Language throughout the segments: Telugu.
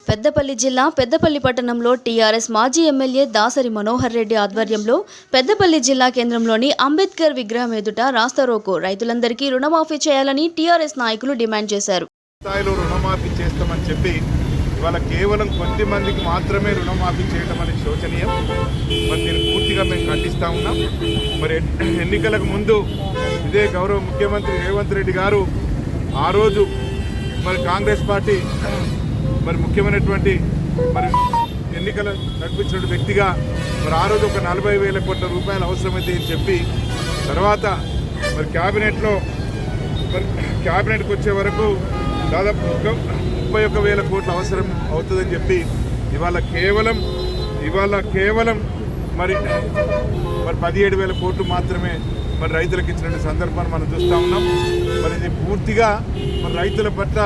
పెద్దపల్లి జిల్లా పెద్దపల్లి పట్టణంలో టీఆర్ఎస్ మాజీ ఎమ్మెల్యే దాసరి మనోహర్ రెడ్డి ఆధ్వర్యంలో పెద్దపల్లి జిల్లా కేంద్రంలోని అంబేద్కర్ విగ్రహం ఎదుట రాస్తారోకో రైతులందరికీ రుణమాఫీ చేయాలని టీఆర్ఎస్ నాయకులు డిమాండ్ చేశారు. స్థాయిలో రుణమాఫీ చేస్తామని చెప్పి ఇవాళ కేవలం కొద్ది మందికి మాత్రమే రుణమాఫీ చేయడం అనేది శోచనీయం. మరి దీన్ని పూర్తిగా మేము ఖండిస్తూ ఉన్నాం. మరి ఎన్నికలకు ముందు ఇదే గౌరవ ముఖ్యమంత్రి రేవంత్ రెడ్డి గారు ఆ రోజు మరి కాంగ్రెస్ పార్టీ మరి ముఖ్యమైనటువంటి మరి ఎన్నికలు నడిపించిన వ్యక్తిగా మరి ఆ రోజు ఒక 40,000 కోట్ల రూపాయలు అవసరమైతే అని చెప్పి తర్వాత మరి క్యాబినెట్కి వచ్చే వరకు దాదాపు 31,000 కోట్ల అవసరం అవుతుందని చెప్పి ఇవాళ కేవలం మరి 17,000 కోట్లు మాత్రమే మరి రైతులకు ఇచ్చినటువంటి సందర్భాన్ని మనం చూస్తూ ఉన్నాం. మరి ఇది పూర్తిగా మరి రైతుల పట్ల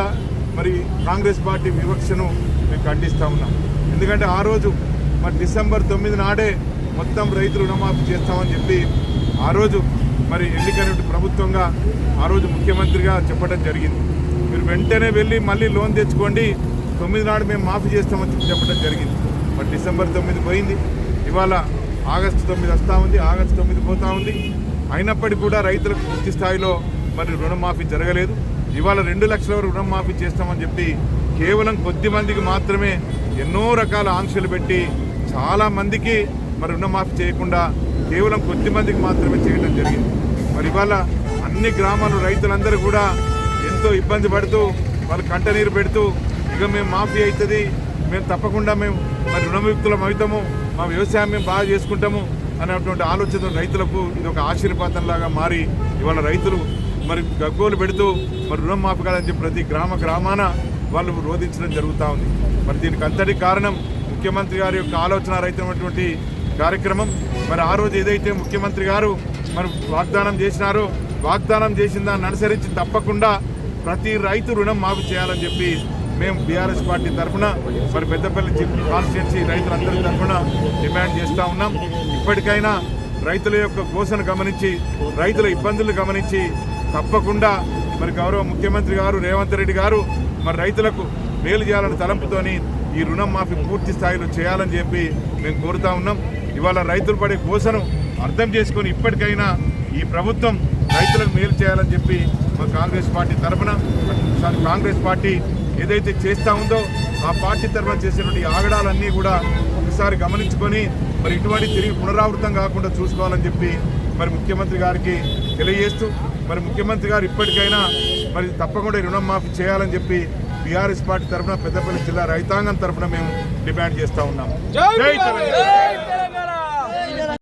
మరి కాంగ్రెస్ పార్టీ వివక్షను మేము ఖండిస్తూ ఉన్నాం. ఎందుకంటే ఆ రోజు మరి డిసెంబర్ 9 నాడే మొత్తం రైతులు రుణమాఫీ చేస్తామని చెప్పి ఆ రోజు మరి ఎన్నికైన ప్రభుత్వంగా ఆ రోజు ముఖ్యమంత్రిగా చెప్పడం జరిగింది. మీరు వెంటనే వెళ్ళి మళ్ళీ లోన్ తెచ్చుకోండి, 9 నాడు మేము మాఫీ చేస్తామని చెప్పడం జరిగింది. మరి డిసెంబర్ 9 పోయింది, ఇవాళ ఆగస్టు 9 వస్తూ ఉంది, ఆగస్టు 9 పోతూ ఉంది. అయినప్పటికీ కూడా రైతులకు పూర్తి స్థాయిలో మరి రుణమాఫీ జరగలేదు. ఇవాళ 2 లక్షల రుణమాఫీ చేస్తామని చెప్పి కేవలం కొద్ది మందికి మాత్రమే ఎన్నో రకాల ఆంక్షలు పెట్టి చాలామందికి మరి రుణమాఫీ చేయకుండా కేవలం కొద్ది మందికి మాత్రమే చేయడం జరిగింది. మరి ఇవాళ అన్ని గ్రామాలు రైతులందరూ కూడా ఎంతో ఇబ్బంది పడుతూ వాళ్ళు కంటనీరు పెడుతూ ఇక మేము మాఫీ అవుతుంది, మేము తప్పకుండా మేము మరి రుణముక్తులం అవుతాము, మా వ్యవసాయం మేము బాగా చేసుకుంటాము అనేటువంటి ఆలోచన రైతులకు ఇది ఒక ఆశీర్వాదంలాగా మారి ఇవాళ రైతులు మరి గగ్గోలు పెడుతూ మరి రుణం మాఫీ కాదని చెప్పి ప్రతి గ్రామాన వాళ్ళు రోధించడం జరుగుతూ ఉంది. మరి దీనికి అంతటి కారణం ముఖ్యమంత్రి గారి యొక్క ఆలోచన రహితమైనటువంటి కార్యక్రమం. మరి ఆ రోజు ఏదైతే ముఖ్యమంత్రి గారు మరి వాగ్దానం చేసినారో వాగ్దానం చేసిన దాన్ని అనుసరించి తప్పకుండా ప్రతి రైతు రుణం మాఫీ చేయాలని చెప్పి మేము బీఆర్ఎస్ పార్టీ తరఫున మరి పెద్దపల్లి కాన్స్టిట్యున్సీ రైతులందరి తరఫున డిమాండ్ చేస్తూ ఉన్నాం. ఇప్పటికైనా రైతుల యొక్క కోసను గమనించి రైతుల ఇబ్బందులు గమనించి తప్పకుండా మరి గౌరవ ముఖ్యమంత్రి గారు రేవంత్ రెడ్డి గారు మరి రైతులకు మేలు చేయాలని తలంపుతోని ఈ రుణం మాఫీ పూర్తి స్థాయిలో చేయాలని చెప్పి మేము కోరుతా ఉన్నాం. ఇవాళ రైతులు పడే కోసను అర్థం చేసుకొని ఇప్పటికైనా ఈ ప్రభుత్వం రైతులకు మేలు చేయాలని చెప్పి మా కాంగ్రెస్ పార్టీ తరఫున కాంగ్రెస్ పార్టీ ఏదైతే చేస్తూ ఉందో ఆ పార్టీ తరఫున చేసినటువంటి ఆగడాలన్నీ కూడా ఒకసారి గమనించుకొని మరి ఇటువంటి తిరిగి పునరావృతం కాకుండా చూసుకోవాలని చెప్పి మరి ముఖ్యమంత్రి గారికి తెలియజేస్తూ మరి ముఖ్యమంత్రి గారు ఇప్పటికైనా మరి తప్పకుండా రుణం మాఫీ చేయాలని చెప్పి బీఆర్ఎస్ పార్టీ తరఫున పెద్దపల్లి జిల్లా రైతాంగం తరఫున మేము డిమాండ్ చేస్తూ ఉన్నాం. జై తెలంగాణ.